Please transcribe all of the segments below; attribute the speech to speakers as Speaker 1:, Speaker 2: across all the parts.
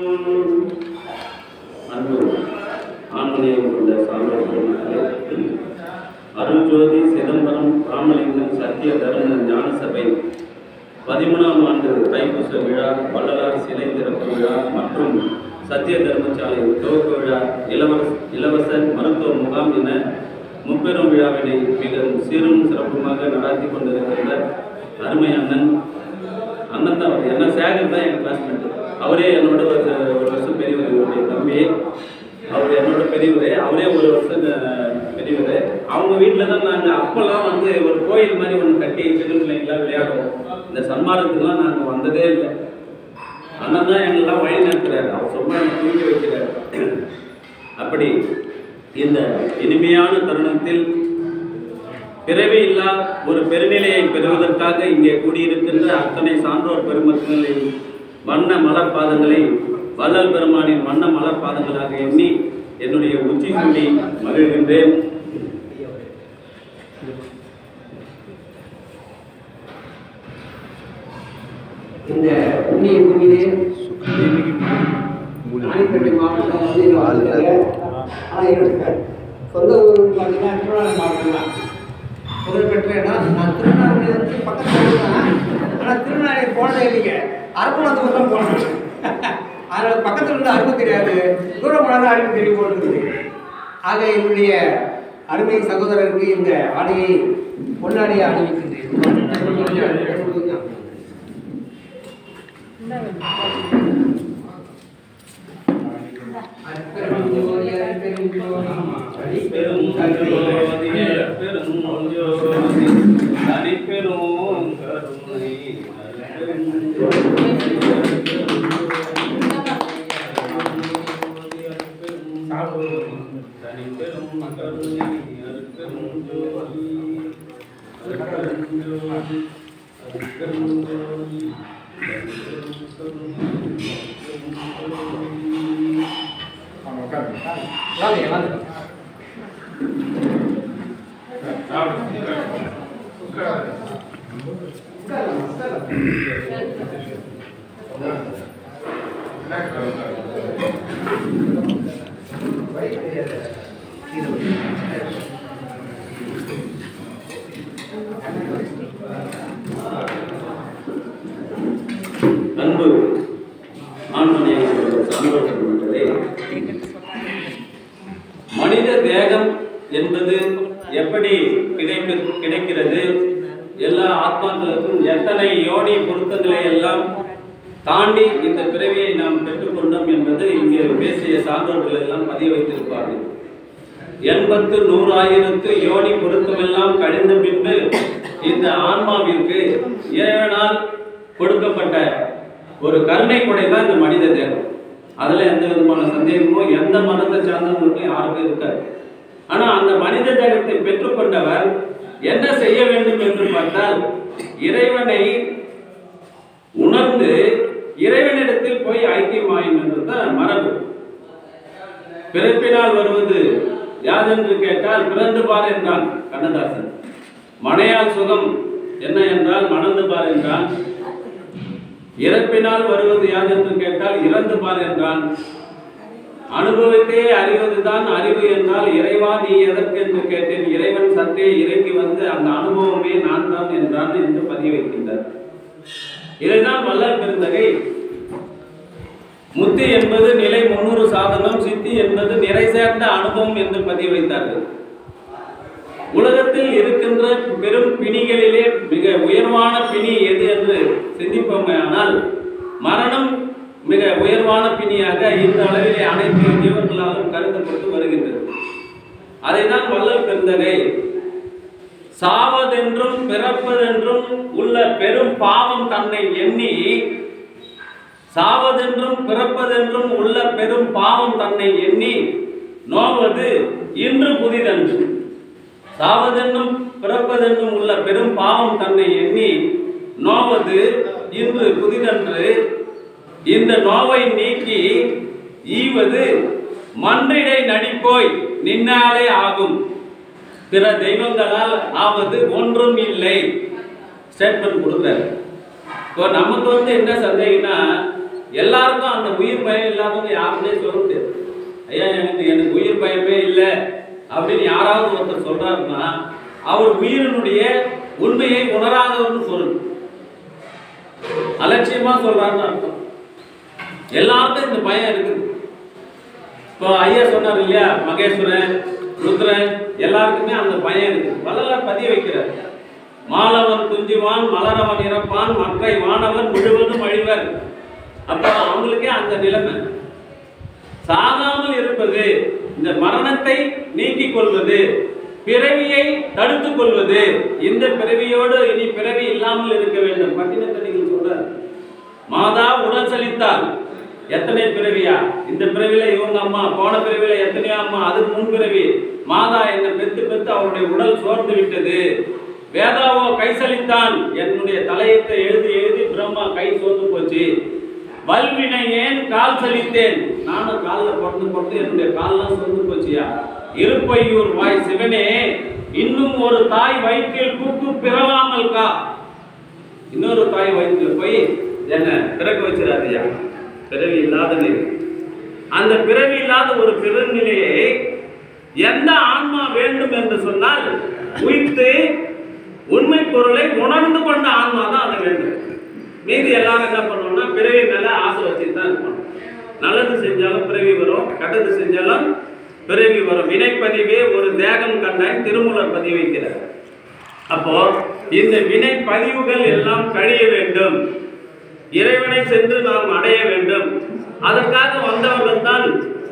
Speaker 1: அன்பு ஆன்மீகம் கொண்ட சான்றோர்களே, அருள்ஜோதி சிதம்பரம் ராமலிங்கம் சத்திய தர்ம ஞான சபை 13ஆம் ஆண்டு தைப்பூச விழா, வள்ளலார் சிலை திறப்பு விழா மற்றும் சத்திய தர்மசாலை துவக்க விழா, இலவச மருத்துவ முகாம் என முப்பெரும் விழாவினை மிக சீரும் சிறப்புமாக நடாத்தி கொண்டிருக்கின்ற அருமை அண்ணன் தான். என்ன சேகர் தான் என் கிளாஸ்மேட். அவரே என்னோட ஒரு வருஷம் பெரியவர், இவருடைய தம்பி. அவர் என்னோட பெரியவர், அவரே ஒரு வருஷம் பெரியவர். அவங்க வீட்டில் தான் நாங்கள் அப்போல்லாம் வந்து ஒரு கோயில் மாதிரி ஒன்று கட்டி சிறு பிள்ளைங்களாம் விளையாடுவோம். இந்த சன்மானத்துக்குலாம் நாங்கள் வந்ததே இல்லை. அண்ணன் தான் எங்கெல்லாம் வழி நடத்துறாரு. அவர் சொன்னா தூக்கி வைக்கிறார். அப்படி இந்த இனிமையான தருணத்தில் பிறவி இல்லா ஒரு பெருநிலையை பெறுவதற்காக இங்கே கூடியிருக்கின்ற அத்தனை சான்றோர் பெருமக்களின் வண்ண மலர் பாதங்களை வள்ளல் பெருமானின் வண்ண மலர் பாதங்களாக எண்ணி என்னுடைய உச்சி கூடி மகிழ்கின்றேன்.
Speaker 2: இந்த புண்ணிய பூமியிலே ராணிப்பேட்டை மாவட்டம் வந்து ஆனால் என்னோட சொந்த ஊர் பார்த்தீங்கன்னா திருவண்ணாமலை மாவட்டம் தான். புகழ்பெற்ற இடம். நான் திருவண்ணாமலை வந்து பக்கத்தில் தான், ஆனால் திருவண்ணாமலை போனதே இல்லைங்க. அரக்கோணத்துக்கு தான் போனேன். அதனால் பக்கத்தில் இருந்து அருமை தெரியாது, தூரம் போனாலும் அருமை தெரிய போட்டுருக்குது. ஆக என்னுடைய அருமை சகோதரருக்கு இந்த ஆடையை பொன்னாடியை அணிவிக்கின்றேன்.
Speaker 1: அன்பு ஆன்மீக சான்றோர்களே, மனித தேகம் என்பது எப்படி கிடைக்கிறது? எல்லா ஆத்மாக்களுக்கும் எத்தனை யோனி பொருத்தங்களை எல்லாம் தாண்டி இந்த பிறவியை நாம் பெற்றுக்கொண்டோம் என்பது இங்கே பேசிய சான்றோர்கள் எல்லாம் பதிய வைத்திருப்பார்கள். 80 100 யோனி பொருத்தமெல்லாம் கழிந்த பின்பு இந்த ஆன்மாவிற்கு இறைவனால் கொடுக்கப்பட்ட ஒரு கருணை கொடை தான் இந்த மனித தேகம். அதில் எந்த விதமான சந்தேகமும் எந்த மதத்தை சார்ந்தவங்களுக்கும் யாருக்கும் இருக்காது. ஆனால் அந்த மனித தேகத்தை பெற்றுக்கொண்டவர் என்ன செய்ய வேண்டும் என்று பார்த்தால், இறைவனை உணர்ந்து இறைவனிடத்தில் போய் ஐக்கியமாயும் என்றுதான் மரபு. பிறப்பினால் வருவது யாதென்று கேட்டால் பிறந்து பார் என்றான் கண்ணதாசன். மனையால் சுகம் என்ன என்றால் மணந்து பார் என்றான். இறப்பினால் வருவது யாதென்று கேட்டால் இறந்து பார் என்றான். அனுபவத்தையே அறிவதுதான் அறிவு என்றால் இறைவா நீ எதற்கு என்று கேட்டேன். இறைவன் சற்றே இறங்கி வந்து அந்த அனுபவமே நான் தான் என்றான் என்று பதிய வைக்கின்றார். இதைதான் வள்ளல் பெருந்தகை முத்தி என்பது நிலை 300 சாதனம், சித்தி என்பது நிறை சேர்ந்த அனுபவம் என்று பதிய வைத்தார்கள். உலகத்தில் இருக்கின்ற பெரும் பிணிகளிலே மிக உயர்வான பிணி எது என்று சிந்திப்போமே ஆனால் மரணம் மிக உயர்வான பிணியாக இந்த அளவிலே அனைத்து ஜீவர்களாலும் கருதப்பட்டு வருகின்றது. அதைதான் வள்ளல் பெருந்தகை சாவதென்றும் பிறப்பதென்றும் உள்ள பெரும் பாவம் தன்னை எண்ணி, சாவதென்றும் பிறப்பதென்றும் உள்ள பெரும் பாவம் தன்னை எண்ணி நோவது இன்று புதிதன்று. சாவதென்றும் பிறப்பதென்றும் உள்ள பெரும் பாவம் தன்னை எண்ணி நோவது இன்று புதிதன்று. இந்த நோவை நீக்கி ஈவது மன்றிடை நடிப்போய் நின்னாலே ஆகும், பிற தெய்வங்களால் ஆவது ஒன்றும் இல்லை. ஸ்டேட்மெண்ட் கொடுக்குறாரு. இப்போ நமக்கு என்ன சந்தேகம்னா, எல்லாருக்கும் அந்த உயிர் பயம் அப்படின்னு யாராவது ஒருத்தர் சொல்றாருன்னா அவர் உயிரினுடைய உண்மையை உணராதவர்னு பொருள். அலட்சியமா சொல்றாருன்னு அர்த்தம். எல்லாருக்கும் இந்த பயம் இருக்குது. இப்போ ஐயா சொன்னார் இல்லையா, மகேஸ்வரன், ருத்ரன், எல்லாருக்குமே அந்த பயம் இருக்கு. வள்ளலார் பதிய வைக்கிறார். மாலவன் துஞ்சுவான், மலரவன் இறப்பான், மற்றை வானவன் முழுவதும் அழிவர். அப்ப அவங்களுக்கே அந்த நிலைமை. சாகாமல் இருப்பது, இந்த மரணத்தை நீக்கிக் கொள்வது, பிறவியை தடுத்துக் கொள்வது, இந்த பிறவியோடு இனி பிறவி இல்லாமல் இருக்க வேண்டும். பட்டினத்தடிகள் சொல்றார், மாதா உடல் சலித்தால் எத்தனை பிறவியா, இந்த பிறவில இவங்க அம்மா, போன பிறவில எத்தனையோ அம்மா, அதுக்கு முன் பிறவி மாதா என்னை பெத்து பெத்து அவருடைய உடல் சோர்ந்து விட்டது. வேதாவோ கை சலித்தான், என்னுடைய தலையத்தை எழுதி எழுதி பிரம்மா கை சோர்ந்து போச்சு. வல்வினை ஏன் கால் சலித்தேன், நானும் காலில் பிறந்து என்னுடைய கால்லாம் சோர்ந்து போச்சியா. இருப்பையூர் வாய் சிவனே, இன்னும் ஒரு தாய் வயிற்றில் கூக்கு பிறவாமல் கா. இன்னொரு தாய் வயிற்றில் போய் என்ன பிறக்க வச்சிடாதியா. பிறவி இல்லாத நிலை, அந்த பிறவி இல்லாத ஒரு பிறநிலையை எந்த ஆன்மா வேண்டும் என்று சொன்னால் உயிர்த்து உண்மை பொருளை உணர்ந்து கொண்ட ஆன்மா தான் அது வேண்டும். மீதி எல்லாரும் என்ன பண்ணுவோம்னா பிறவி மேல ஆசை வச்சுட்டு தான் இருக்கணும். நல்லது செஞ்சாலும் பிறவி வரும், கெட்டது செஞ்சாலும் பிறவி வரும். வினைப்பதிவே ஒரு தேகம் கண்டாய் திருமூலர் பதிவு வைக்கிறார். அப்போ இந்த வினை பதிவுகள் எல்லாம் கழிய வேண்டும், இறைவனை சென்று நாம் அடைய வேண்டும். அதற்காக வந்தவர்கள் தான்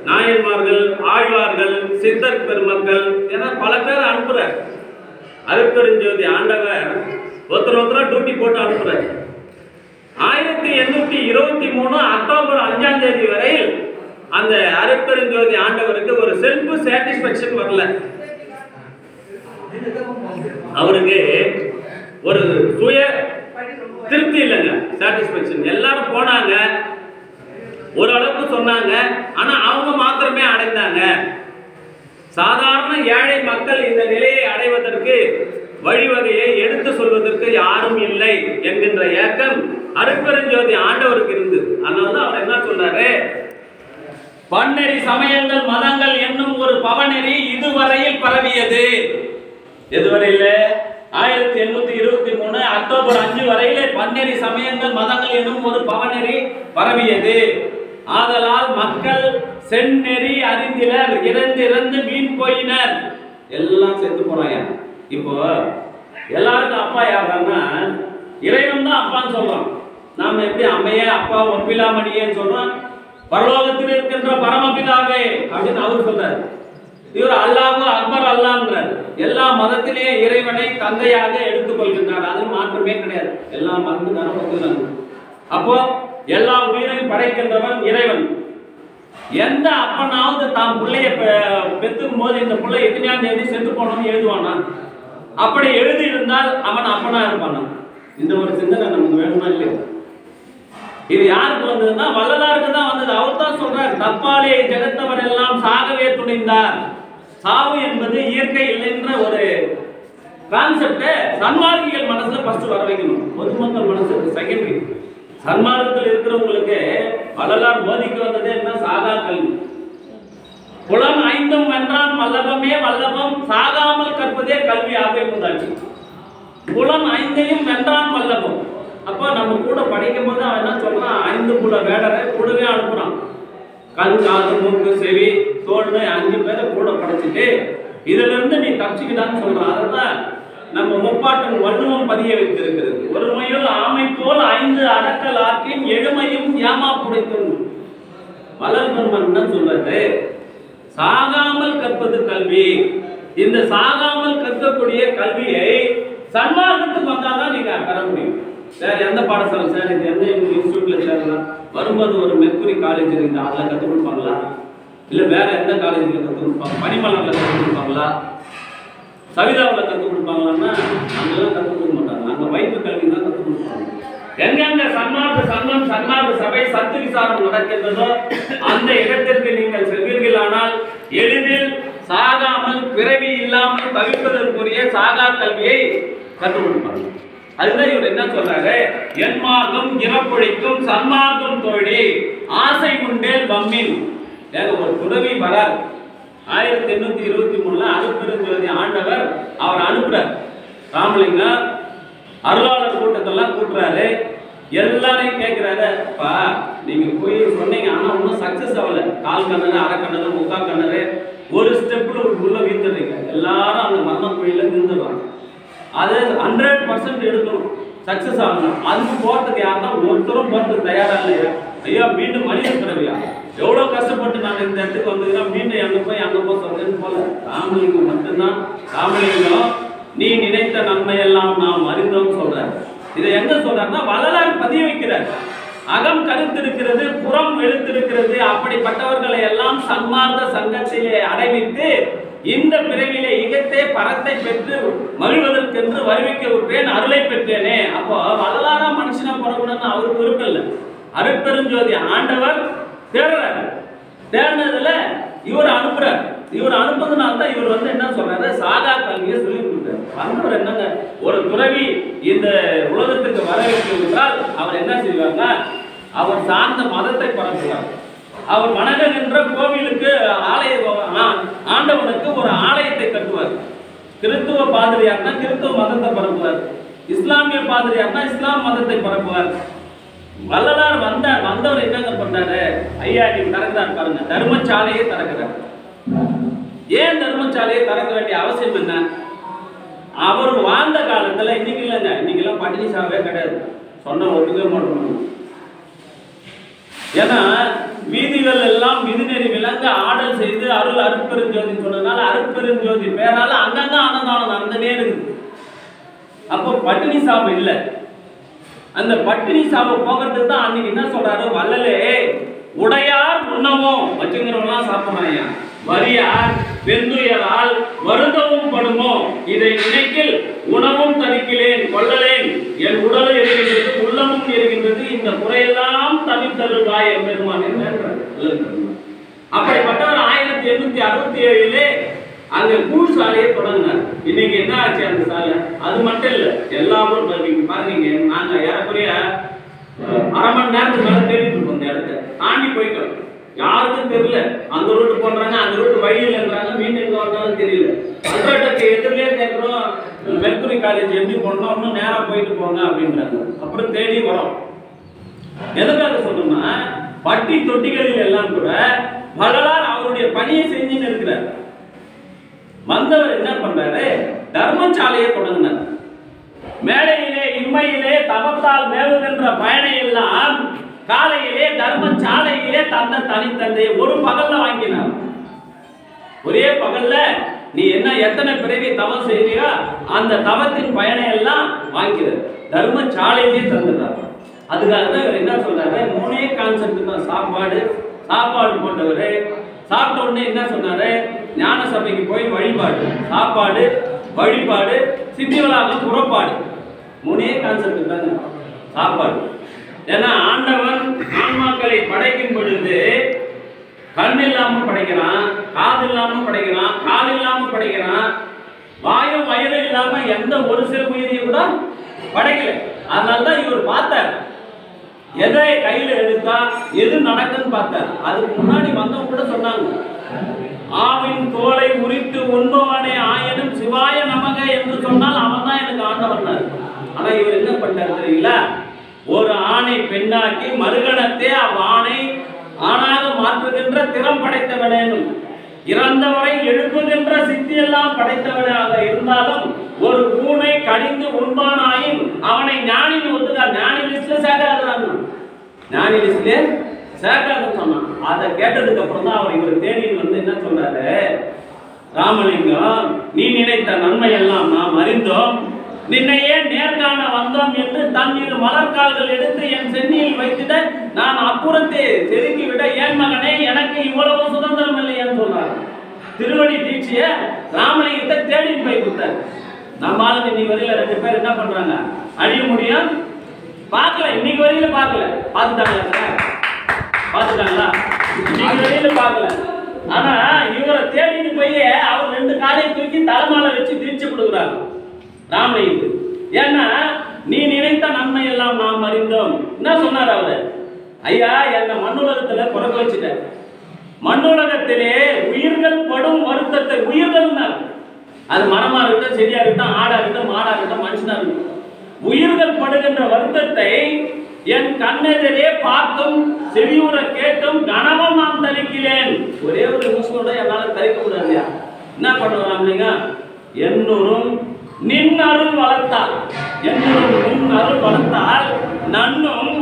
Speaker 1: நாயன்மார்கள், ஆழ்வார்கள், சித்தர் பெருமக்கள் என பல பேர் அனுப்புறார். அருட்பெருஞ்சோதி ஆண்டவர் ஒருத்தர் டியூட்டி போட்டு அனுப்புறார். 1823 அக்டோபர் 5ஆம் தேதி வரையில் அந்த அருட்பெருஞ்சோதி ஆண்டவருக்கு ஒரு செல்ஃப் சாட்டிஸ்பேக்ஷன் வரல. அவருக்கு ஒரு சுய திருப்தி இல்லைங்க, சாட்டிஸ்பேக்ஷன். எல்லாரும் போனாங்க, ஓரளவுக்கு சொன்னாங்க, ஆனா அவங்க மாத்திரமே அடைந்தாங்க. சாதாரண ஏழை மக்கள் இந்த நிலையை அடைவதற்கு வழிவகையை எடுத்து சொல்வதற்கு யாரும் இல்லை என்கின்ற ஏக்கம் அருட்பெருஞ்சோதி ஆண்டவருக்கு இருந்தது. அதனாலதான் அவர் என்ன சொல்றாரு, பன்னெறி சமயங்கள் மதங்கள் என்னும் ஒரு பவநெறி இதுவரையில் பரவியது. எதுவரையில 1823 அக்டோபர் 5 வரையிலே பன்னெறி சமயங்கள் மதங்கள் என்னும் ஒரு பவநெறி பரவியது. ஆதலால் மக்கள் செந்நெறி அறிந்தினர், இறந்து மீன் போயினர். எல்லாம் செத்து போறாங்க. இப்போ எல்லாருக்கும் அப்பா யாருன்னா இறைவன் தான் அப்பான்னு சொல்றோம். நாம எப்படி அம்மையே அப்பா ஒப்பிலாமணியேன்னு சொல்றோம். பரலோகத்தில் இருக்கின்ற பரமபிதாவே அப்படின்னு அவர் சொல்றாரு. இவர் அல்லாஹ் அக்பர் அல்லாஹ்ன்றார். எல்லா மதத்திலேயே இறைவனை தந்தையாக எடுத்துக்கொள்கின்றார். அது மாற்றமே கிடையாது. எல்லா மதத்துக்கான ஒத்துக்கிறாங்க. அப்போ எல்லா உயிரையும் படைக்கின்றவன் இறைவன். எந்த அப்பனாவது தான் பிள்ளைய பெத்துக்கும் போது இந்த பிள்ளை எத்தனையாம் தேதி செத்து போனோம்னு எழுதுவானா? அப்படி எழுதி இருந்தால் அவன் அப்பனா இருப்பானா? இந்த ஒரு சிந்தனை நமக்கு வேணுமா இல்லையா? இது யாருக்கு வந்ததுன்னா வள்ளலாருக்கு தான் வந்தது. அவர் தான் சொல்றார், தப்பாலே ஜெகத்தவர் எல்லாம் சாகவே துணிந்தார். சாவு என்பது இயற்கை இல்லைன்ற ஒரு கான்செப்டை சன்மார்க்கிகள் மனசுல ஃபர்ஸ்ட் வர வைக்கணும். பொதுமக்கள் மனசுக்கு செகண்டரி. சன்மார்க்கத்தில் இருக்கிறவங்களுக்கு வள்ளலார் போதிக்க வந்தது என்ன? சாகா கல்வி. புலம் ஐந்தும் வென்றான் வல்லபமே வல்லபம், சாகாமல் கற்பதே கல்வி ஆகவே முந்தாச்சு. புலம் ஐந்தையும் வென்றான் வல்லபம். அப்போ நம்ம கூட படிக்கும் போது அவன் என்ன சொல்றான், 5 புல வேடரை கூடவே அனுப்புறான். கண், காது, மூக்கு, செவி, தோல்னு 5 பேரை கூட படிச்சுட்டு இதுல இருந்து நீ தப்பிச்சுக்கிட்டான்னு சொல்றான். அதான் நம்ம முப்பாட்டன் வள்ளுவம் பதிய வைத்திருக்கிறது. ஒருமையுள் ஆமை போல் 5 அடக்கல் ஆற்றின் எழுமையும் ஏமா புடைக்கும். வள்ளல் பெருமான் என்ன சொல்றது, சாகாமல் கற்பது கல்வி. இந்த சாகாமல் கற்கக்கூடிய கல்வியை சன்மார்க்கத்துக்கு வந்தாதான் நீங்க பெற முடியும். சார் எந்த பாடசாலை சார், இது எந்த இன்ஸ்டியூட்ல சேரலாம்? வரும்போது ஒரு மெர்க்குரி காலேஜ் இருக்குது, அதில் கற்றுக் கொடுப்பாங்களா? இல்லை வேற எந்த காலேஜில் கற்றுக் கொடுப்பாங்க? பனிமலரில் கற்றுக் கொடுப்பாங்களா? சவிதாவில் கற்றுக் கொடுப்பாங்களான்னா அங்கெல்லாம் கற்றுக் கொடுக்க மாட்டாங்க. அங்கே வயிற்று கல்வி தான் கற்றுக் கொடுப்பாங்க. எங்கெங்க சன்மார்க்க சங்கம், சன்மார்க்க சபை, சத்து விசாரம் நடக்கின்றதோ அந்த இடத்திற்கு நீங்கள் செல்வீர்களானால் எளிதில் சாகாமல் பிறவி இல்லாமல் தவிர்ப்பதற்குரிய சாகா கல்வியை கற்றுக் கொடுப்பாங்க. அதுதான் இவர் என்ன சொல்றாரு, என் மார்க்கம் இறப்பொழிக்கும் சன்மார்க்கம் தோழி ஆசை உண்டேல் வம்மின். ஒரு துறவி வரார், 1823 அருட்பெருஞ்சோதி ஆண்டவர் அவர் அனுப்புறார். ராமலிங்கம் அருளாளர் கூட்டத்தெல்லாம் கூட்டுறாரு. எல்லாரையும் கேட்கிறாரு, அப்பா நீங்க போய் சொன்னீங்க, ஆனா ஒன்றும் சக்சஸ் ஆகல. கால் கண்ணறு, அரை கண்ணறு, முக்கால் கண்ணறு, ஒரு ஸ்டெப்ல உள்ள வீழ்த்துறீங்க. எல்லாரும் அந்த மரண குழியில நின்றுடுவாங்க. அது 100% எடுக்கணும், சக்சஸ் ஆகணும். அதுக்கு போறதுக்கு யாருன்னா ஒருத்தரும் போறதுக்கு தயாரா இல்லையா? ஐயா மீண்டும் மனித பிறவியா, எவ்வளவு கஷ்டப்பட்டு நான் இந்த இடத்துக்கு வந்துக்கிறேன், மீண்டும் அங்க போய் சொல்றேன்னு போல. ராமலிங்கம் மட்டும்தான், ராமலிங்கம் நீ நினைத்த நன்மை எல்லாம் நாம் அறிந்தோம் சொல்றாரு. இதை எங்க சொல்றாருன்னா வள்ளலார் பதிய வைக்கிறார். அகம் கருத்திருக்கிறது, புறம் எழுத்திருக்கிறது. அப்படிப்பட்டவர்களை எல்லாம் சன்மார்க்க சங்கத்திலே அடைவித்து இந்த பிறவிலே இகத்தே பரத்தை பெற்று மகிழ்வதற்கென்று வருவிக்க விட்டேன், அருளை பெற்றேனே. அப்போ வள்ளலாரா மனுஷனா பிறக்கணும்னு அவருக்கு விருப்பம் இல்லை. அருட்பெருஞ்சோதி ஆண்டவர் தேடுறாரு. தேடினதுல இவர் அனுப்புறாரு. இவர் அனுப்புறதுனால தான் இவர் என்ன சொல்றாரு, சாகா கல்வியை சொல்லி கொடுத்தாரு. வந்தவர் என்னங்க, ஒரு துறவி இந்த உலகத்துக்கு வர வைக்கும் என்றால் அவர் என்ன செய்வாங்க, அவர் சார்ந்த மதத்தை பரப்புவார். அவர் மனகன் என்ற கோவிலுக்கு ஆண்டவனுக்கு ஒரு ஆலயத்தை கட்டுவார். கிறிஸ்துவ பாதிரியார்னா கிறிஸ்துவ மதத்தை பரப்புவார். இஸ்லாமிய பாதிரியார்னா இஸ்லாம் மதத்தை பரப்புவார். வள்ளலார் வந்தவர் என்னங்க பண்றாரு, ஐயா நீ திறக்கிறார் பாருங்க, தர்மசாலையை திறக்கிறார். ஏன் தர்மசாலையை திறக்க வேண்டிய அவசியம் என்ன? அவர் வாழ்ந்த காலத்துல இன்னைக்கு இல்லைங்க, இன்னைக்கெல்லாம் பட்டினி சாவே கிடையாது, சொன்ன ஒட்டுக்கவே மாட்டோம். ஏன்னா வீதிகள் எல்லாம் விதிநெறி விலங்க ஆடல் செய்து அருள் அருட்பெருஞ்சோதி சொன்னதுனால அருட்பெருஞ்சோதி பேரால அங்கங்க அன்னதானம் நடந்துட்டே இருக்குது. அப்போ பட்டினி சாவு இல்லை. அந்த பட்டினி சாவு போகிறதுக்கு தான் அன்னைக்கு என்ன சொல்றாரு வள்ளலே, உடையார் உண்ணவும் வச்சுங்கிறவங்களாம் சாப்பிட்றாங்க, வரியார் வெந்துயரால் வருந்தவும் படுமோ, இதை நினைக்கில் உணவும் தரிக்கிலேன் கொள்ளலேன், என் உடலும் எரிகின்றது உள்ளமும் எரிகின்றது, இந்த குறையெல்லாம் தவித்தருள்வாய் பெருமான் என்றார். அப்படிப்பட்டவர் 1867 அங்க கூழ் சாலையை தொடங்கினார். இன்னைக்கு என்ன ஆச்சு அந்த சாலை? அது மட்டும் இல்ல, எல்லாரும் பாருங்க, நாங்க ஏறக்குறைய அரை மணி நேரத்துக்கு மேல தேடிட்டு இருக்கோம். இந்த இடத்த தாண்டி போயிட்டோம், யாருக்கும் தெரியல. அந்த ரூட்டு போன்றாங்க, அந்த ரூட்டு வழியில் என்றாங்க, மீண்டும் எங்க வந்தாலும் தெரியல. அல்பர்டாக்கு எதிரிலே கேட்கிறோம், மெர்குரி காலேஜ் எப்படி போனோம், இன்னும் நேரா போயிட்டு போங்க அப்படின்றாங்க. அப்புறம் தேடி வரோம். எதுக்காக சொல்லணும்னா, பட்டி தொட்டிகளில் எல்லாம் கூட வள்ளலார் அவருடைய பணியை செஞ்சுன்னு இருக்கிறார். வந்தவர் என்ன பண்றாரு, தர்மசாலையை தொடங்கினார். மேடையிலே இம்மையிலே தவத்தால் மேவுகின்ற பயனை எல்லாம் காலையிலே தர்மசாலையிலே தந்த தனித்தந்தையை ஒரு பகல்ல வாங்கினார். ஒரே பகல்ல நீ என்ன எத்தனை பிறவி தவம் செய்றியோ அந்த தவத்தின் பயனை எல்லாம் வாங்கிறது தர்மசாலையிலே தந்துடுறார். அதுக்காக தான் இவர் என்ன சொல்றாரு, 3 கான்செப்ட் தான். சாப்பாடு போட்டவர் சாப்பிட்ட உடனே என்ன சொன்னாரு, ஞான சபைக்கு போய் வழிபாடு, சாப்பாடு, வழிபாடு, சித்திவளாக புறப்பாடு. 3 கான்செப்ட் தாங்க சாப்பாடு. ஏன்னா ஆண்டவன் ஆன்மாக்களை படைக்கும் பொழுது கண் இல்லாம படைக்கிறான், காது இல்லாம படைக்கிறான், கால் இல்லாம படைக்கிறான், வாயு வயிறு இல்லாம எந்த ஒரு சிறு உயிரையும் கூட படைக்கல. அதனால்தான் இவர் பார்த்தார், எதை கையில எடுத்தா எது நடக்குன்னு பார்த்தார். அதுக்கு முன்னாடி வந்தவங்க கூட சொன்னாங்க, ஆவின் தோலை உரித்து உண்பவனே ஆயனும் சிவாய நமக என்று சொன்னால் அவன் தான் எனக்கு ஆண்டவன். ஆனா இவர் என்ன பண்ணார் தெரியல, ஒரு ஆணை பெண்ணாக்கி மறுகணத்தே அவ்வாணை ஆணாக மாற்றுகின்ற திறம் படைத்தவனேனும் இறந்தவரை எழுப்புகின்ற சித்தி எல்லாம் படைத்தவனாக இருந்தாலும் ஒரு பூனை கடிந்து உண்பானாயின் அவனை ஞானின்னு ஒத்துக்கார். ஞானி லிஸ்ட்ல சேர்க்காதுறாங்க, ஞானி லிஸ்ட்ல சேர்க்காதுன்னு சொன்னான். அதை கேட்டதுக்கு அப்புறம் தான் அவர் இவர் தேடின்னு என்ன சொல்றாரு, ராமலிங்கம் நீ நினைத்த நன்மை எல்லாம் நாம் அறிந்தோம், நின்னையே நேர்காண வந்தோம் என்று தண்ணீர் மலர்கால்கள் எடுத்து என் சென்னியில் வைத்திட நான் அப்புறத்தை செதுக்கி விட ஏன் மகனே எனக்கு இவ்வளவு சுதந்திரம் இல்லை என்று சொன்னார். திருவடி தீட்சிய ராமலிங்கத்தை தேடி போய் கொடுத்தார். நம்ம ஆளுங்க இன்னைக்கு வரையில 2 பேர் என்ன பண்றாங்க, அழிய முடியும் பார்க்கல, இன்னைக்கு வரையில பார்க்கல. பார்த்துட்டாங்களா? இன்னைக்கு வரையில பார்க்கல. ஆனா இவரை தேடிட்டு போய் அவர் 2 காலையை தூக்கி தலைமாலை வச்சு தீட்சி கொடுக்குறாங்க ராமலிங்கம். ஏன்னா நீ நினைத்த நன்மை எல்லாம் நாம் அறிந்தோம். என்ன சொன்னார் அவரு, ஐயா என்ன மண்ணுலகத்துல பிறக்க வச்சுட்ட, மண்ணுலகத்திலே உயிர்கள் படும் வருத்தத்தை, உயிர்கள் அது மரமா இருக்கட்டும், செடியா இருக்கட்டும், ஆடா இருக்கட்டும், மாடா இருக்கட்டும், மனுஷனா இருக்கட்டும், உயிர்கள் படுகின்ற வருத்தத்தை என் கண்ணெதிரே பார்த்தும் செவியுற கேட்டும் கனவம் நான் தரிக்கிறேன். ஒரே ஒரு நிமிஷத்தோட என்னால தரிக்க முடியாது. என்ன பண்ணுவாங்க இல்லைங்க? என்னுறும் நின் அருள் வளர்த்தால், என்னுறும் நின் அருள் வளர்த்தால் நன்னும்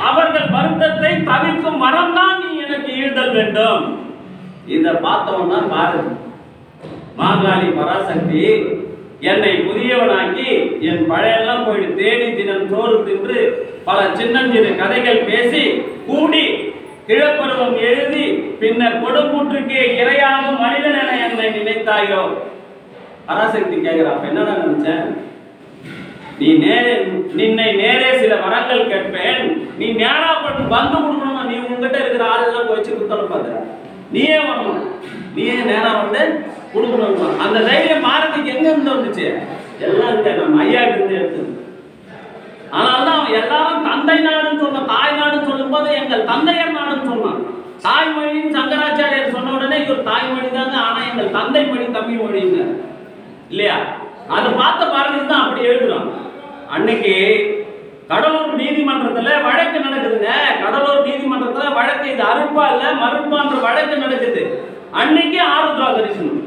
Speaker 1: அவர்கள் வருத்தத்தை தவிர்க்கும் மரம் தான் நீ எனக்கு ஈழ்தல் வேண்டும். இதை பார்த்தவன் தான் பாரதி. மாகாளி பராசக்தி என்னை புதியவனாக்கி என் பழையெல்லாம் போயிட்டு தேடி தினம் சோறு தின்று பல சின்னஞ்சிறு கதைகள் பேசி கூடி கிழப்பருவம் எழுதி பின்னர் கொடும்பூற்றுக்கு இரையாகும் மனிதன் என என்னை நினைத்தாயோ. பராசக்தி கேட்கிறா, என்னடா நினைச்சேன்? நின்னை நேரே சில வரங்கள் கேட்பேன், நீ நேரா பண்ணு வந்து கொடுக்கணும். நீ உங்ககிட்ட இருக்கிற ஆளெல்லாம் வச்சு கொடுத்தாலும் பார்த்த நீயே வரணும், நீயே நேரா வந்து கொடுக்கணும். அந்த தைரியம் பாரதிக்கு எங்க இருந்து வந்துச்சு? எல்லாம் இந்த நம்ம ஐயா இருந்து எடுத்து. அதனால்தான் அவன் எல்லாரும் தந்தை நாடுன்னு சொன்ன, தாய் நாடுன்னு சொல்லும் போது எங்கள் தந்தையர் நாடுன்னு சொன்னான். தாய்மொழின்னு சங்கராச்சாரியர் சொன்ன உடனே இவர் தாய்மொழி தாங்க, ஆனா எங்கள் தந்தை மொழி தமிழ் மொழிங்க இல்லையா? அதை பார்த்த பாரதி தான் அப்படி எழுதுறான். அன்னைக்கு கடலூர் நீதிமன்றத்துல வழக்கு நடக்குதுங்க. கடலூர் நீதிமன்றத்துல வழக்கு, இது அருப்பா இல்ல மறுப்பான்ற வழக்கு நடக்குது. அன்னைக்கு ஆருத்ரா தரிசனம்.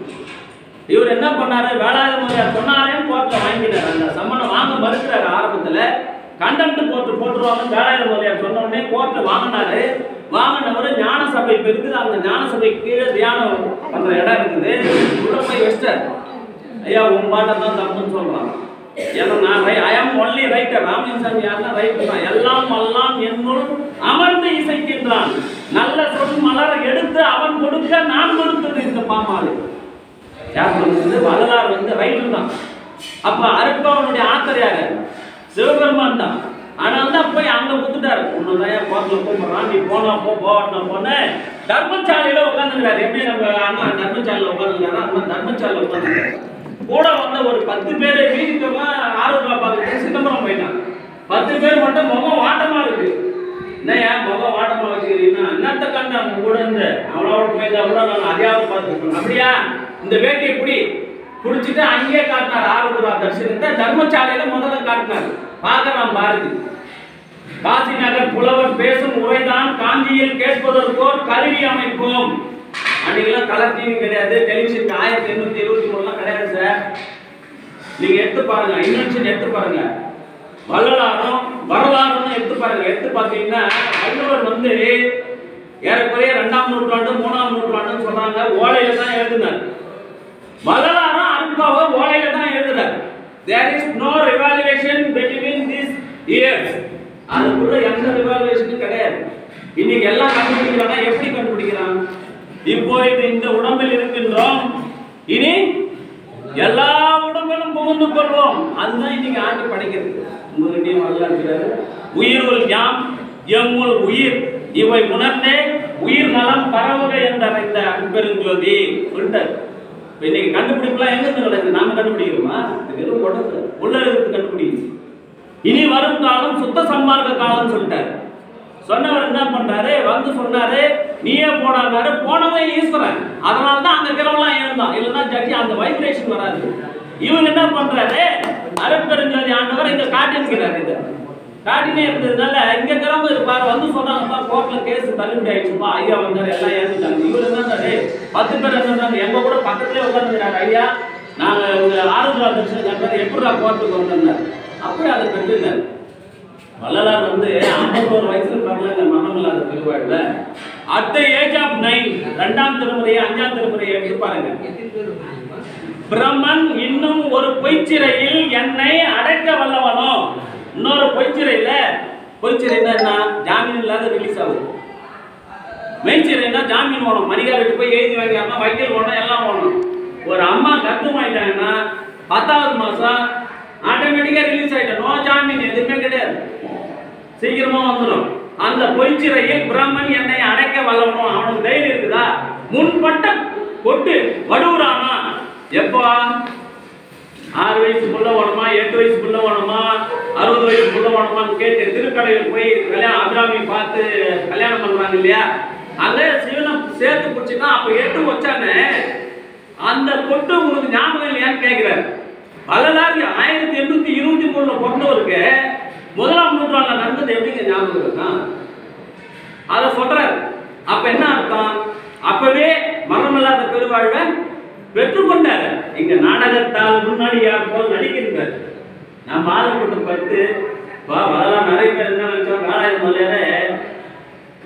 Speaker 1: இவர் என்ன பண்ணாரு? வேளாண்மையார் சொன்னாரேன்னு கோர்ட்ல வாங்கினார். அந்த சம்மனை வாங்க மறுக்கிறாரு. ஆரம்பத்துல கண்டெம்ட் போட்டுருவாங்க வேளாண்மையார் சொன்ன உடனே கோர்ட்ல வாங்கினாரு. வாங்கினவரு ஞான சபை இருக்குது. அந்த ஞான சபை கீழே தியானம் பண்ற இடம் இருக்குது. உள்ள போய் வச்சிட்டார். ஐயா உன் பாட்டை தான் தப்புன்னு சொல்றான். ஏன்னா நான் ஐ ஆம் ஒன்லி ரைட்டர். ராமலிங்கசாமி யாருன்னா ரைட்டர் தான். எல்லாம் எல்லாம் என்னுள் அமர்ந்து இசைக்கின்றான். நல்ல சொல் மலரை எடுத்து அவன் கொடுக்க நான் கொடுத்தது இந்த பாமாலை. யார் கொடுத்தது? வள்ளலார் வந்து ரைட்டர் தான். அப்ப அருட்பாவனுடைய ஆத்தர் யாரு? சிவபெருமான் தான். ஆனால் தான் போய் அங்க குத்துட்டாரு. உன்னதான் கோர்ட்ல கூப்பிடுறான், நீ போனா போவாட்டினா போன தர்மசாலையில உட்காந்துக்கிறாரு. எப்படி நம்ம அண்ணா தர்மசாலையில உட்காந்துக்கிறாரா? அந்த தர்மசாலையில உட்காந்துக்கிறாரு. கூட வந்த ஒரு 10 பேர் வீதிக்கெல்லாம் ஆரோக்கியம் பார்த்துட்டு சிதம்பரம் போயிட்டான். 10 பேர் மட்டும் முகம் வாட்டமா இருக்கு. என்னையா முகம் வாட்டமா வச்சுக்கிறீங்கன்னா, என்னத்த கண்டு அவங்க கூட இருந்து அவளோட போயிருந்தா கூட நான் அதையாவது பார்த்துருக்கோம். அப்படியா இந்த வேட்டியை பிடி குடிச்சிட்டு அங்கேயே காட்டினார். ஆரோக்கிய தரிசனத்தை தர்மசாலையில முதல்ல காட்டினார். பார்க்கலாம் பாரதி. காசி நகர் புலவர் பேசும் உரைதான் காஞ்சியில் கேட்பதற்கோர் கருவி அமைப்போம். அன்னைக்கெல்லாம் கலர் டிவி கிடையாது, டெலிவிஷன் 1823 கிடையாது சார். நீங்க எடுத்து பாருங்க, இன்வென்ஷன் எடுத்து பாருங்க, வள்ளலாரும் வரலாறுன்னு எடுத்து பாருங்க. எடுத்து பார்த்தீங்கன்னா வள்ளுவர் வந்து ஏறக்குறைய 2ஆம் நூற்றாண்டு 3ஆம் நூற்றாண்டுன்னு சொல்றாங்க. ஓலையில தான் எழுதினார். வள்ளலாரும் அருட்பாவை ஓலையில தான் எழுதினார். There is no revaluation between these years. அதுக்குள்ள எந்த ரிவால்வேஷனும் கிடையாது. இன்னைக்கு எல்லாம் கண்டுபிடிக்கிறாங்க. எப்படி கண்டுபிடிக்கிறாங்க? இப்போ இந்த உடம்பில் இருக்கின்றோம், இனி எல்லா உடம்பிலும் புகுந்து கொள்வோம். அதுதான் இன்னைக்கு ஆண்டு படைக்கிறது. உங்ககிட்டயும் வரலாறு உயிருள் யாம் எம்முள் உயிர் இவை உணர்ந்தே உயிர் நலம் பரவுக என்ற இந்த பெருஞ்சோதி சொல்லிட்டார். இன்னைக்கு கண்டுபிடிக்கலாம் எங்க நடக்குது? நாம கண்டுபிடிக்கிறோமா? வெறும் உடம்பு உள்ள இருக்கிறது கண்டுபிடிக்குது. இனி வரும் காலம் சுத்த சன்மார்க்க காலம் சொல்லிட்டாரு. சொன்னவர் என்ன பண்றாரு? வந்து சொன்னாரு, நீயே போனாரு. போனவன் ஈஸ்வரன். அதனால தான் அங்க இருக்கிறவங்களாம் எழுந்தான். இல்லைன்னா ஜட்ஜி அந்த வைப்ரேஷன் வராது. இவங்க என்ன பண்றாரு? அருட்பெருஞ்சோதி ஆண்டவர் இங்க காட்டியிருக்கிறாரு. இது காட்டினே இருந்ததுனால இங்க இருக்கிறவங்க இருப்பாரு. வந்து சொன்னாங்க, கோர்ட்ல கேஸ் தள்ளுபடி ஆயிடுச்சுப்பா, ஐயா வந்தாரு, எல்லாம் ஏறிட்டாங்க. இவர் என்னன்னாரு 10 பேர் என்ன எங்க கூட பக்கத்துலேயே உட்காந்துக்கிறாரு. ஐயா நாங்க ஆருத்ரா தரிசனம் எப்படா கோர்ட்டுக்கு வந்தார். அப்படி அதை பெற்றுனார். வள்ளலார் வந்து 51 வயசுல பிறந்த மனமில்லாத திருவாழ்ல at the age of 9 2ஆம் திருமுறையை 5ஆம் திருமுறையை எடுத்து பாருங்க. பிரம்மன் இன்னும் ஒரு பொய்ச்சிறையில் என்னை அடைக்க வல்லவனோ. இன்னொரு பொய்ச்சிறையில, பொய்ச்சிறைனா என்ன? ஜாமீன் இல்லாத ரிலீஸ் ஆகுது. மெய்ச்சிறைனா ஜாமீன் வேணும். மணிகாருக்கு போய் எழுதி வாங்கினா வைக்கல் வேணும், எல்லாம் வேணும். ஒரு அம்மா கர்ப்பமாயிட்டாங்கன்னா 10வது மாசம் ஆட்டோமேட்டிக்கா ரிலீஸ் ஆயிட்டா. நோ ஜாமீன், எதுவுமே கிடையாது, சீக்கிரமா வந்துடும். அந்த பொய்ச்சிறையில் பிரம்மன் என்னை அடைக்க வல்லவனோ. அவனுக்கு தைரியம் இருக்குதா? முன்பட்ட கொட்டு வடுவுறானா? எப்போ 6 வயசுக்குள்ள வேணுமா, 8 வயசுக்குள்ள வேணுமா, 60 வயசுக்குள்ள வேணுமான்னு கேட்டு திருக்கடையில் போய் கல்யாணம் அபிராமி பார்த்து கல்யாணம் பண்றாங்க இல்லையா? அங்க சிவனை சேர்த்து ஏற்பட்டுச்சுன்னா அப்ப எட்டு வச்சானே அந்த கொட்டு உங்களுக்கு ஞாபகம் இல்லையான்னு கேட்கிறாரு. வள்ளலார் 1823 பிறந்தவருக்கு 1ஆம் நூற்றாண்டுல நடந்தது எப்படிங்க ஞாபகம் இருக்கா? அதை சொல்றாரு. அப்ப என்ன அர்த்தம்? அப்பவே மரணமில்லாத பெருவாழ்வை பெற்றுக்கொண்டாரு. இங்க நாடகத்தால் முன்னாடியார் போல் நடிக்கிறார். நம்ம ஆளுப்பட்டு பட்டு வளலாம் நிறைய பேர் என்ன நினைச்சோம், நாராயண மலையார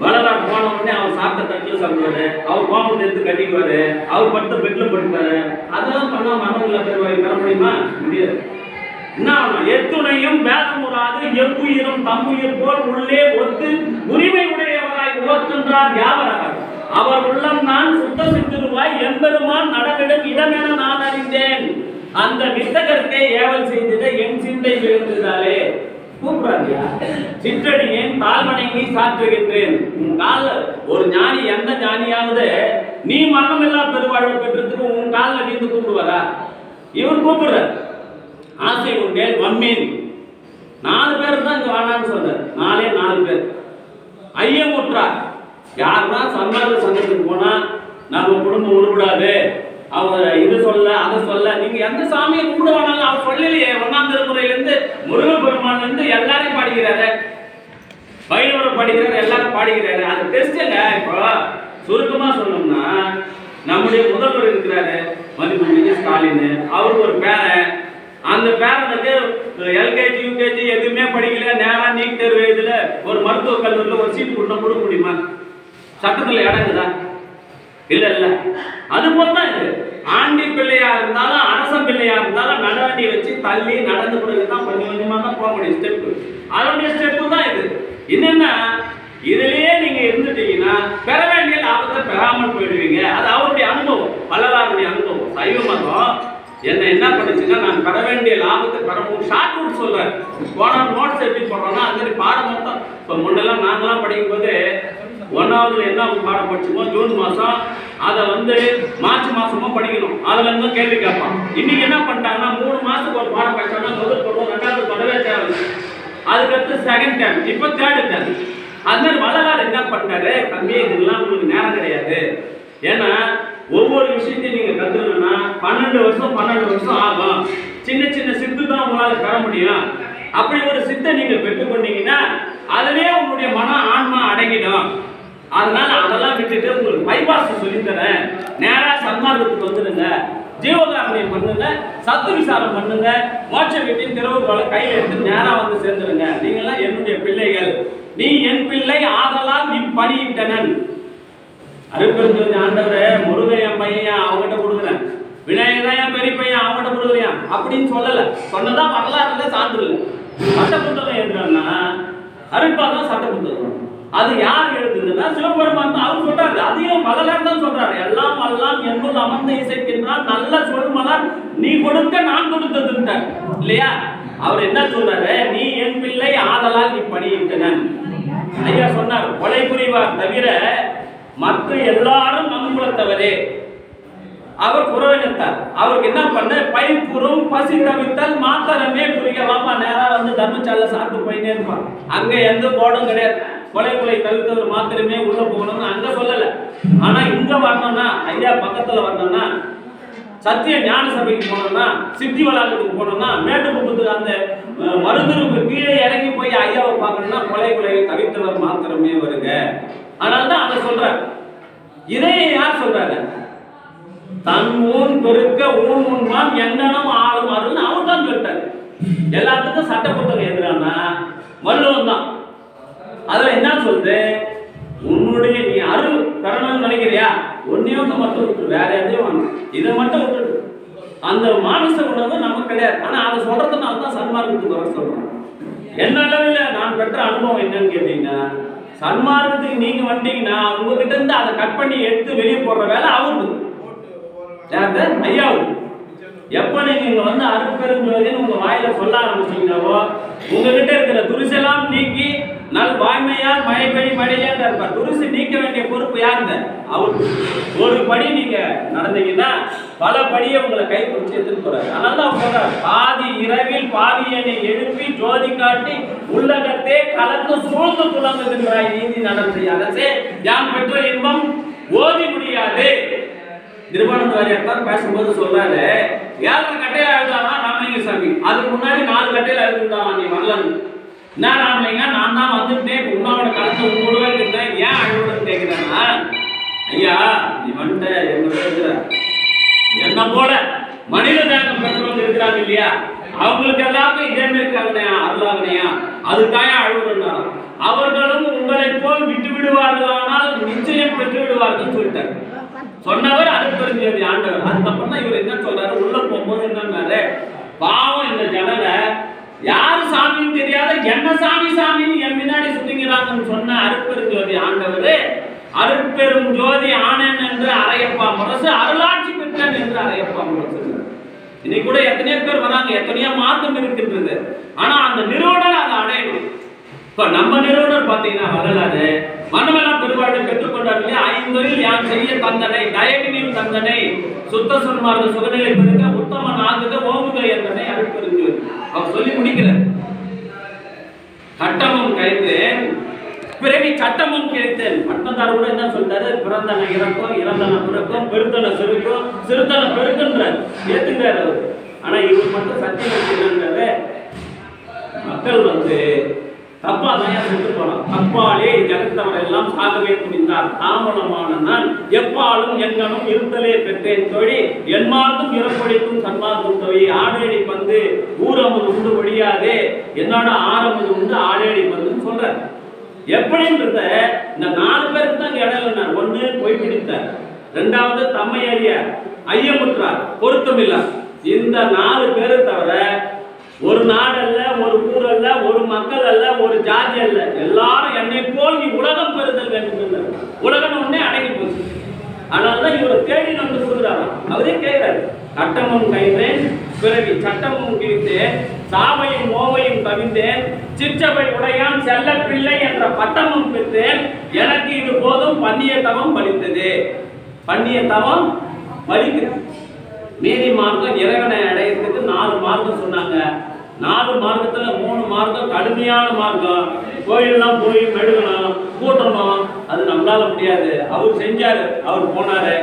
Speaker 1: வளலாம் போன உடனே அவர் சாப்பிட்ட தட்டில் சாப்பிடுவாரு, அவர் கோமத்தை எடுத்து கட்டிக்குவாரு, அவர் படுத்த பெட்ல படுப்பாரு. அதெல்லாம் பண்ணா மரணமில்லா பெருவாழ்வை பெற முடியுமா? முடியாது. என்ன எத்துணையும் வேதமுறாது எவ்வுயிரும் தம்முயிர் போல் உள்ளே ஒத்து உரிமை உடையவராய் உவர்கின்றார் யாவராக அவர் உள்ளம் நான் சுத்த சித்திருவாய் எம்பெருமான் நடவிடும் இடமென நான் அறிந்தேன். அந்த வித்தகர்க்கே ஏவல் செய்திட என் சிந்தை விழுந்ததாலே கூப்பிடாதியா சிற்றடியேன் தாழ்வணங்கி சாற்றுகின்றேன். உன் கால ஒரு ஞானி, எந்த ஞானியாவது நீ மரணமில்லா பெருவாழ்வு பெற்றதுக்கு உன் காலில் வீந்து கூப்பிடுவாரா? இவர் கூப்பிடுறார். ஆசை உண்டேன் வம்மீன் 4 பேர் தான் இங்க வேணான்னு சொல்றார். 4 பேர் ஐயம் உற்றார். யாருன்னா சன்மார்க்க சங்கத்துக்கு போனா நம்ம குடும்பம் உருவிடாது, அவர் இது சொல்ல அதை சொல்ல, நீங்க எந்த சாமியை கும்பிட வேணாலும் அவர் சொல்லலையே. 1ஆம் திருமுறையிலிருந்து முருகப்பெருமான் இருந்து எல்லாரையும் பாடிக்கிறாரு, வைணவரை பாடிக்கிறாரு, எல்லாரும் பாடிக்கிறாரு. அது டெஸ்ட்ங்க. இப்போ சுருக்கமா சொல்லணும்னா நம்முடைய முதல்வர் இருக்கிறாரு மதிப்பு ஸ்டாலின், அவருக்கு ஒரு பேரன். அந்த பேரனுக்கு எல்கேஜி யூகேஜி எதுவுமே படிக்கல, நேரா நீட் தேர்வு எழுதல, ஒரு மருத்துவக் கல்லூரியில் ஒரு சீட் கொடுக்க முடியுமா? சட்டத்தில் இடங்குதா? இல்ல இல்ல. அது போலதான் இது. ஆண்டி பிள்ளையா இருந்தாலும் அரச பிள்ளையா இருந்தாலும் நடவண்டி வச்சு தள்ளி நடந்து பிறகுதான் கொஞ்சம் கொஞ்சமா தான் போக முடியும். ஸ்டெப்பு அதனுடைய ஸ்டெப்பு தான் இது. என்னன்னா இதுலயே நீங்க இருந்துட்டீங்கன்னா பெற வேண்டிய லாபத்தை பெறாமல் போயிடுவீங்க. அது அவருடைய அனுபவம், வள்ளலாருடைய அனுபவம். சைவ மதம் என்ன பண்ணுச்சுன்னா நான் பெற வேண்டிய லாபத்தை பெறவும் ஷார்ட் ரூட் சொல்றேன். போன நோட்ஸ் எப்படி போடுறோம்னா அந்த மாதிரி பாடம் மொத்தம். இப்போ முன்னெல்லாம் நாங்கெல்லாம் படிக்கும் போது 1ஆவதுல என்ன பாடம் படிச்சுமோ ஜூன் மாசம் அதை மார்ச் மாசமும் படிக்கணும். அதுல இருந்து கேள்வி கேட்பான். இன்னைக்கு என்ன பண்ணிட்டாங்கன்னா 3 மாசத்துக்கு ஒரு பாடம் படிச்சோம்னா முதல் பருவம் 2வது தொடவே தேவை, அதுக்கடுத்து செகண்ட் டைம், இப்போ தேர்ட் டைம். அது மாதிரி வள்ளலார் என்ன பண்ணாரு, தம்பி இதெல்லாம் உங்களுக்கு நேரம் கிடையாது. ஏன்னா ஒவ்வொரு விஷயத்தையும் நீங்க கத்துக்கணும்னா 12 வருஷம் ஆகும். சின்ன சின்ன சித்து தான் உங்களால பெற முடியும். அப்படி ஒரு சித்தை நீங்க பெற்றுக்கொண்டீங்கன்னா அதுவே உங்களுடைய மன ஆன்மா அடங்கிடும். அதனால அதெல்லாம் விட்டுட்டு உங்களுக்கு பைபாஸ் சொல்லி தரேன், நேரா சன்மார்க்கத்துக்கு வந்துடுங்க, ஜீவகாரணியம் பண்ணுங்க, சத்து விசாரம் பண்ணுங்க, மோட்ச வீட்டின் திறவுகோலை கையில் எடுத்து நேரா வந்து சேர்ந்துருங்க. நீங்களாம் என்னுடைய பிள்ளைகள், நீ என் பிள்ளை ஆதலால் நீ பணியிட்டனன். அருப்பெருஞ்சோதி ஆண்டவர் முருகன் என் பையன் அவங்ககிட்ட கொடுக்குறேன், விநாயகர் என் பெரிய பையன் அவங்ககிட்ட கொடுக்குறேன் அப்படின்னு சொல்லல. சொன்னதான் வரலாறுல சான்று இல்லை. சட்ட புத்தகம் எழுதுறான்னா அருட்பாதான் சட்ட புத்தகம். அது யார் எழுதுதுன்னா சிவபெருமான் தான். அவர் சொல்றாரு, அதையும் வள்ளலார் தான் சொல்றாரு. எல்லாம் எல்லாம் என்னுள் அமர்ந்து இசைக்கின்றான் நல்ல சொல்மலர் நீ கொடுக்க நான் கொடுத்ததுன்றார் இல்லையா? அவர் என்ன சொல்றாரு, நீ என் பிள்ளை ஆதலால் நீ பணியிட்டனன். ஐயா சொன்னார், கொலை புரிவார் தவிர மற்ற எல்லாரும் நம் குலத்தவரே. அவர் புறவினத்தார். அவருக்கு என்ன பண்ண, பைப்புறும் பசி தவித்தல் மாத்திரமே புரிய. வாப்பா நேரா தர்மசாலை சாப்பிட்டு போயிட்டே இருப்பான். அங்க எந்த போர்டும் கிடையாது. கொலை தவிர்த்தவர் மாத்திரமே உள்ள போகணும்னு அங்க சொல்லல. ஆனா இங்க வரணும்னா, ஐயா பக்கத்துல வரணும்னா, சத்திய ஞான சபைக்கு போனோம்னா, சித்தி வளாகத்துக்கு போனோம்னா, மேட்டுக்குப்பத்துக்கு அந்த மருந்துருக்கு கீழே இறங்கி போய் ஐயாவை பார்க்கணும்னா கொலை தவிர்த்தவர் மாத்திரமே வருங்க. அதனால்தான் அதை சொல்றாரு. இதே யார் சொல்றாரு, தன் ஊன் பெருக்க ஊன் உண்மான் எங்கனம் ஆளும் அருள் அவர் தான் சொல்லிட்டாரு. எல்லாத்துக்கும் சட்ட புத்தகம் எதிரானா வள்ளுவம் தான். அதுல என்ன சொல்றது, உன்னுடைய நீ அருள் தரணும்னு நினைக்கிறியா, ஒன்னே ஒன்று மட்டும் விட்டு வேற எதையும் வாங்கணும், இதை மட்டும் விட்டுடு. அந்த மாமிச உணவு நமக்கு கிடையாது. ஆனா அதை சொல்றதுனால தான் சன்மார்க்கத்துக்கு வர சொல்றோம். என்ன அளவில் நான் பெற்ற அனுபவம் என்னன்னு கேட்டீங்கன்னா, சன்மார்க்கத்துக்கு நீங்க வந்தீங்கன்னா உங்ககிட்ட இருந்து அதை கட் பண்ணி எடுத்து வெளியே போடுற வேலை அவருக்கு, ஐயாவுக்கு. எப்ப நீங்க அருட்பெருஞ்சோதின்னு உங்க வாயில சொல்ல ஆரம்பிச்சீங்கன்னாவோ உங்ககிட்ட இருக்கிற துரிசெல்லாம் நீக்கி நல் வாய்மையால் மழைப்படி மழையான்னு இருப்பார். துரிசு நீக்க வேண்டிய பொறுப்பு யாருங்க, அவருக்கு. ஒரு படி நீங்க நடந்தீங்கன்னா பல படியை உங்களை கை பிடிச்சி எடுத்துட்டு போறாரு. அதனால அவர் சொல்றாரு, பாதி இரவில் பாதியனை எழுப்பி ஜோதி காட்டி உள்ளகத்தே கலந்து சூழ்ந்து துளங்குகின்றாய் நீதி நடந்து அரசே யான் பெற்ற இன்பம் ஓதி முடியாது நிர்வாணந்த வாரியார் பேசும்போது சொல்றாரு, 7 கட்டையில எழுதுறானா ராமலிங்க சாமி, அதுக்கு முன்னாடி 4 கட்டையில எழுதுறான், நீ வரலன்னு. என்ன ராமலிங்க, நான் தான் வந்துட்டேன், உன்னோட கலந்து உங்களோட இருந்தேன், ஏன் அழுவுறன்னு கேட்கிறேன்னா, ஐயா நீ வந்துட்ட எங்க இருக்கிற என்ன போல மனித தேகம் பெற்றவங்க இருக்கிறாங்க இல்லையா, அவங்களுக்கு எல்லாருக்கும் இதே மாதிரி கருணையா அருளாகனையா, அதுக்காக அழுவுறா. அவர்களும் உங்களை போல் விட்டு விடுவார்களானால் நிச்சயம் பெற்று விடுவார்கள் சொல்லிட்டாரு. சொன்னவர் அருட்பெருஞ்சோதி ஆண்டவர். அதுக்கப்புறம் தான் இவர் என்ன சொல்றாரு, உள்ள போகும்போது என்னன்னாரு, பாவம் இந்த ஜனங்க யாரு சாமின்னு தெரியாத என்ன சாமி சாமின்னு என் முன்னாடி சுத்திங்கிறாங்கன்னு சொன்ன அருட்பெருஞ்சோதி ஆண்டவர், அருட்பெரும் ஜோதி ஆனன் என்று அரையப்பா முரசு, அருளாட்சி பெற்றன் என்று அரையப்பா முரசு. இன்னைக்கு கூட எத்தனையோ பேர் வராங்க, எத்தனையோ மார்க்கம் இருக்கின்றது. ஆனா அந்த நிறுவனர் அதை அடையணும். இப்ப நம்ம நிறுவனர் பாத்தீங்கன்னா வரலாறு மனமெல்லாம் பெருவாழ்வை பெற்றுக்கொண்டார்களே, 5 யான் செய்ய தந்தனை, தயவினில் தந்தனை, சுத்த சொன்மார்ந்த சுகநிலை பெருக, உத்தம நான்கு ஓமுக என்பதை அருட்பெருஞ்சோதி அவர் சொல்லி முடிக்கிறார். சட்டமும் கைத்தேன் பிறவி சட்டமும் கிடைத்தேன். பட்டத்தார் கூட என்ன சொல்றாரு, பிறந்தன இறக்கும், இறந்தன பிறக்கும், பெருத்தன செருக்கும், சிறுத்தன பெருக்குன்றார், ஏத்துக்கிறார் அவர். ஆனா இவர் மட்டும் சத்தியம் என்னன்றாரு, மக்கள் தப்பா தான் சென்று போனான், தப்பாலே ஜகத்தவர் எல்லாம் சாகவே துணிந்தார், தாமதமான நான் எப்பாலும் எங்கனும் இருத்தலே பெற்றேன் தோழி, என்மார்க்கும் இறப்பொழிக்கும் சன்மார்க்கும் தோழி, ஆடேடி பந்து ஊரமுது உண்டு ஒழியாதே, என்னோட ஆரமுது உண்டு ஆடேடி பந்துன்னு சொல்றார். எப்படின்றத இந்த 4 பேருக்கு தான் இடையில, ஒண்ணு பொய் பிடித்தார், 2வது தம்மை அறிய ஐயமுற்றார், பொருத்தமில்லார். இந்த 4 பேரை தவிர ஒரு நாடு அல்ல, ஒரு ஊர் அல்ல, ஒரு மக்கள் அல்ல, ஒரு ஜாதி அல்ல, எல்லாரும் என்னை போல் நீ உலகம் பெறுதல் வேண்டும். உலகம் ஒன்னே அடங்கி போச்சு. அதனாலதான் இவரை தேடி வந்து கொடுக்குறாங்க. அவரே கேட்கிறாரு, சட்டமும் கைத்தேன் பிறவி சட்டமும் கிழித்தேன், சாவையும் மோவையும் கவிழ்ந்தேன், சிற்றவை உடையான் செல்ல பிள்ளை என்ற பட்டமும் பெற்றேன், எனக்கு இது போதும் பண்ணிய தவம் பலித்தது. பண்ணிய தவம் பலிக்கிறது. மீதி மார்க்கம் இறைவனை அடையிறதுக்கு 4 மார்க்கம் சொன்னாங்க. 4 மார்க்கத்துல 3 மார்க்கம் கடுமையான மார்க்கம். கோயிலெல்லாம் போய் மெழுகணும், கூட்டணும், அது நம்மளால முடியாது. அவர் செஞ்சாரு, அவர் போனாரு.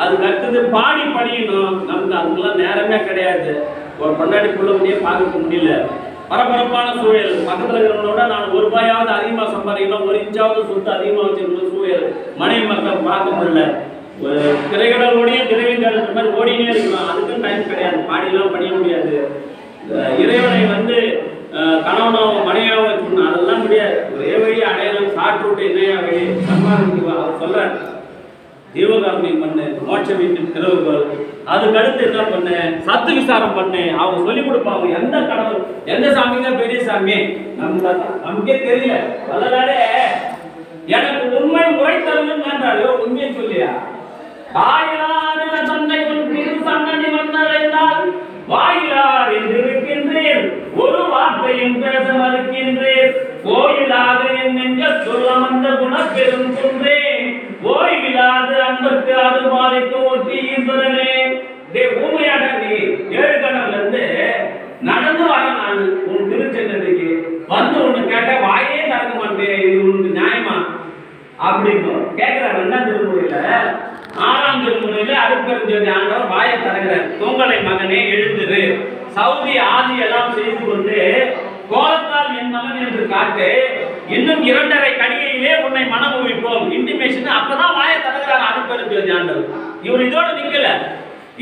Speaker 1: அதுக்கு அடுத்தது பாடி பணியணும், நமக்கு அதுக்கெல்லாம் நேரமே கிடையாது. ஒரு பொண்டாட்டி புள்ள முடிய பார்க்க முடியல. பரபரப்பான சூழல், பக்கத்துல இருக்கிறவங்களோட நான் 1 ரூபாயாவது அதிகமா சம்பாதிக்கணும், 1 இன்ச்சாவது சொத்து அதிகமா வச்சிருக்கணும் சூழல். மனைவி மக்கள் பார்க்க முடியல. திரைக்கடலோடைய திரைவிந்தாள் மாதிரி ஓடினே இருக்கலாம், அதுக்கும் டைம் கிடையாது, பாடியெல்லாம் பண்ணிய முடியாது. இறைவனை கணவனாவோ மனையாவோ வச்சுக்கணும், அதெல்லாம் முடியாது. ஒரே வழி அடையலாம், ஷார்ட் ரூட் என்னையா வழி சன்மார்க்கம் அவர் சொல்ற, தீபகாரணியம் பண்ணு, மோட்ச வீட்டின் திறவுகள். அதுக்கு அடுத்து என்ன பண்ணு, சத்து விசாரம் பண்ணு, அவங்க சொல்லி கொடுப்பாங்க. எந்த கடவுள் எந்த சாமி தான் பெரிய சாமி நமக்கே தெரியல. அதனாலே எனக்கு உண்மை உரை தருங்கன்றாரு, உண்மையை சொல்லியா தாயார் தந்தை சன்னதி வந்தடைந்தால் வாயிலார் என்று இருக்கின்றேன், ஒரு வார்த்தையும் பேச மறுக்கின்றேன், கோயிலாக என் நெஞ்ச சொல்ல வந்த குணப்பெரும் குன்றேன், ஓய்விலாது அன்புக்கு அது பாதிக்கு ஒற்றி ஈஸ்வரனே. ஊமையாக நீ 7 கணவன்ல இருந்து நடந்து வர, நான் உன் திருச்சென்னதிக்கு வந்து உன்னை கேட்ட வாயே திறக்க மாட்டேன், இது உனக்கு நியாயமா அப்படின்னு கேட்கிறார். 2ஆம் திருமுறையில 6ஆம் திருமுறையில அருட்பெருஞ்சோதி ஆண்டவர் வாயை திறக்கிறார். தூங்கலை மகனே எழுந்திரு, சவுதி ஆதி எல்லாம் செய்து கொண்டு கோலத்தால் என் மகன் என்று காட்டு, இன்னும் 2.5 கடிகையிலே உன்னை மனமுவிப்போம் இன்டிமேஷன். அப்பதான் வாயை திறக்கிறார் அருட்பெருஞ்சோதி ஆண்டவர். இவர் இதோட நிக்கல,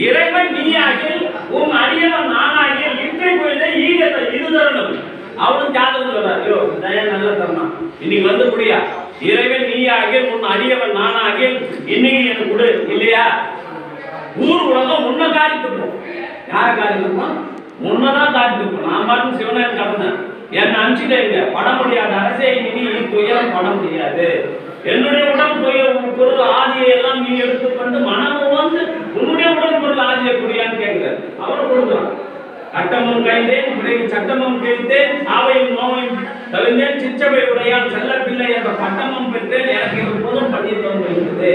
Speaker 1: இறைவன் நீயாகில் உன் அடியவன் நானாகில் இற்றை கோயிலே ஈகத்தை இது தரணும். அவனும் ஜாதகம் சொல்றார், ஐயோ தயா நல்ல தரணும், இன்னைக்கு வந்து முடியா, இறைவன் நீயாகில் உன் அடியவன் நானாகில் இன்னைக்கு எனக்கு கொடு இல்லையா. ஊர் உலகம் உன்ன காரித்துப்போம், யார காரித்துப்போம், உன்னதான் காரித்துப்போம். நான் மட்டும் சிவனாயன் கடந்தேன், என்னை அனுப்பிச்சிட்டேங்க, பட முடியாது அரசே, இனி துயரம் பட முடியாது. என்னுடைய உடல் பொருள் ஆதியை எல்லாம் நீ எடுத்துக்கொண்டு மனம் வந்து உன்னுடைய உடல் பொருள் ஆதியை புரியான்னு கேட்கிறார். அவரை கொடுக்குறான். சட்டமும் கைந்தேன் பிறகு சட்டமும் கேட்டேன், சாவையும் நோவையும் தவிர்த்தேன், சிற்றவை உடையால் செல்ல பிள்ளை என்ற பட்டமும் பெற்றேன், எனக்கு எப்போதும் பண்ணித்தோம் இருக்கிறது.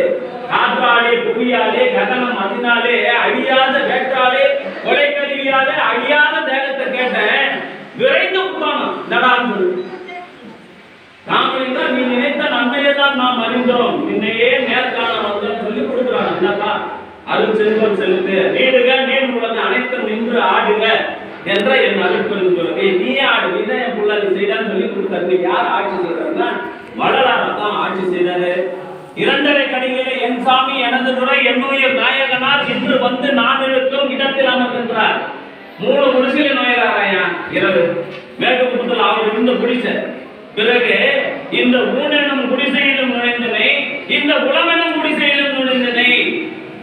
Speaker 1: காற்றாலே புவியாலே கதனம் அதனாலே அழியாத வேட்டாலே கொலை கருவியாலே அழியாத தேகத்தை கேட்டேன், விரைந்து உட்காணும் தடான்னு நாம நீ நினைத்த நன்மையை தான் நாம் அறிந்தோம், இன்னையே நேர்காண வந்து சொல்லி கொடுக்குறாங்க. என்னப்பா அருள் செல்வம் செலுத்து, நீடுக நீர் உலக அனைத்தும் நின்று ஆடுக என்ற என் அருட்பெரும் சொல்லுங்க. நீ ஆடு, நீ தான் என் புள்ள நீ செய்தான்னு சொல்லி கொடுத்தாரு. யார் ஆட்சி செய்யறாருன்னா வள்ளலார் தான் ஆட்சி செய்தாரு. 2.5 கடிகையில என் சாமி எனது துறை என்னுயிர் நாயகனார் என்று வந்து நான் இருக்கும் இடத்தில் அமர்கின்றார். 3 குடிசையில நுழைகிறாராயா இரவு. மேட்டுக்குப்பத்தில் அவர் இருந்த குடிசை. பிறகு இந்த ஊனெனும் குடிசையிலும் நுழைந்தனை, இந்த உளமெனும் குடிசையிலும் நுழைந்தனை.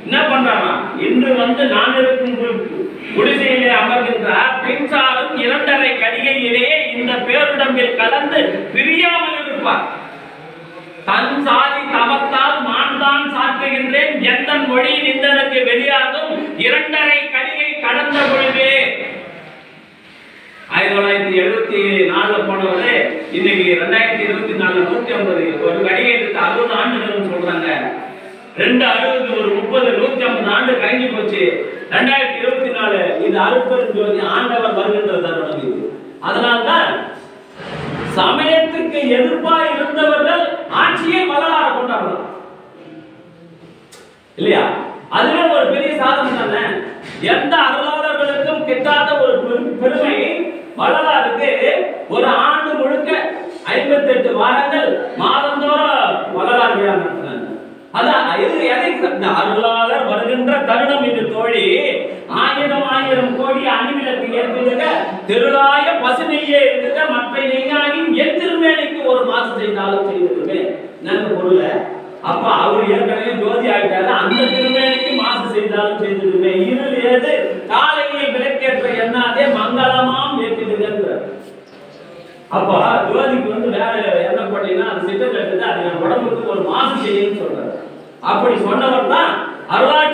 Speaker 1: என்ன பண்றாரா? இன்று வந்து நான் இருக்கும் குடிசையிலே அமர்கின்றார். பின்சாரும் 2.5 கடிகையிலேயே இந்த பேருடம்பில் கலந்து பிரியாமல் இருப்பார். தன் சாதி தவத்தால் நான் தான் சாற்றுகின்றேன், எந்த மொழி நிந்தனுக்கு வெளியாகும் 2.5 கடிகை கடந்த பொழுதே. 1974 போனவரு இன்னைக்கு 2024 150 ஒரு கடிகை எடுத்து 60 ஆண்டுகள் சொல்றாங்க. 260 ஒரு 30 150 ஆண்டு கழிஞ்சு போச்சு. 2024 இது அருட்பெரும் ஜோதி ஆண்டவர் வருகின்ற தருணம் இது. அதனால்தான் சமயத்துக்கு எதிர்ப்பா இருந்தவர்கள் ஆட்சியை வள்ளலார கொண்டாடலாம் இல்லையா? அதுவே ஒரு பெரிய சாதனை தானே. எந்த அருளாளர்களுக்கும் கிட்டாத ஒரு பெருமை வள்ளலாருக்கு. ஒரு ஆண்டு முழுக்க 58 வாரங்கள் மாதந்தோறும் வள்ளலார் விழா நடத்தினாங்க. அதான் அருளாளர் வருகின்ற தருணம் என்று தோழி 1000 கோடி அணிவிலக்கு ஏற்படுக திருளாய பசுநெய்யே இருக்க மற்ற நெய்யாகின் என் திருமேனிக்கு ஒரு மாசம் செய்தாலும் செய்திருக்குமே நல்ல பொருள. அப்ப அவர் ஏற்கனவே ஜோதி ஆகிட்டாரு. அந்த திருமேனிக்கு மாசம் செய்தாலும் செய்திருக்குமே. இருள் ஏது காலையில் விளக்கேற்ற எண்ணாதே மங்களமாம் ஏற்றிடுகின்ற. அப்ப ஜோதிக்கு வேற என்ன போட்டீங்கன்னா அது சித்த கட்டுது, அது என் உடம்புக்கு ஒரு மாசம் செய்யுன்னு சொல்றாரு. அப்படி சொன்னவர் தான் அருளாட்சி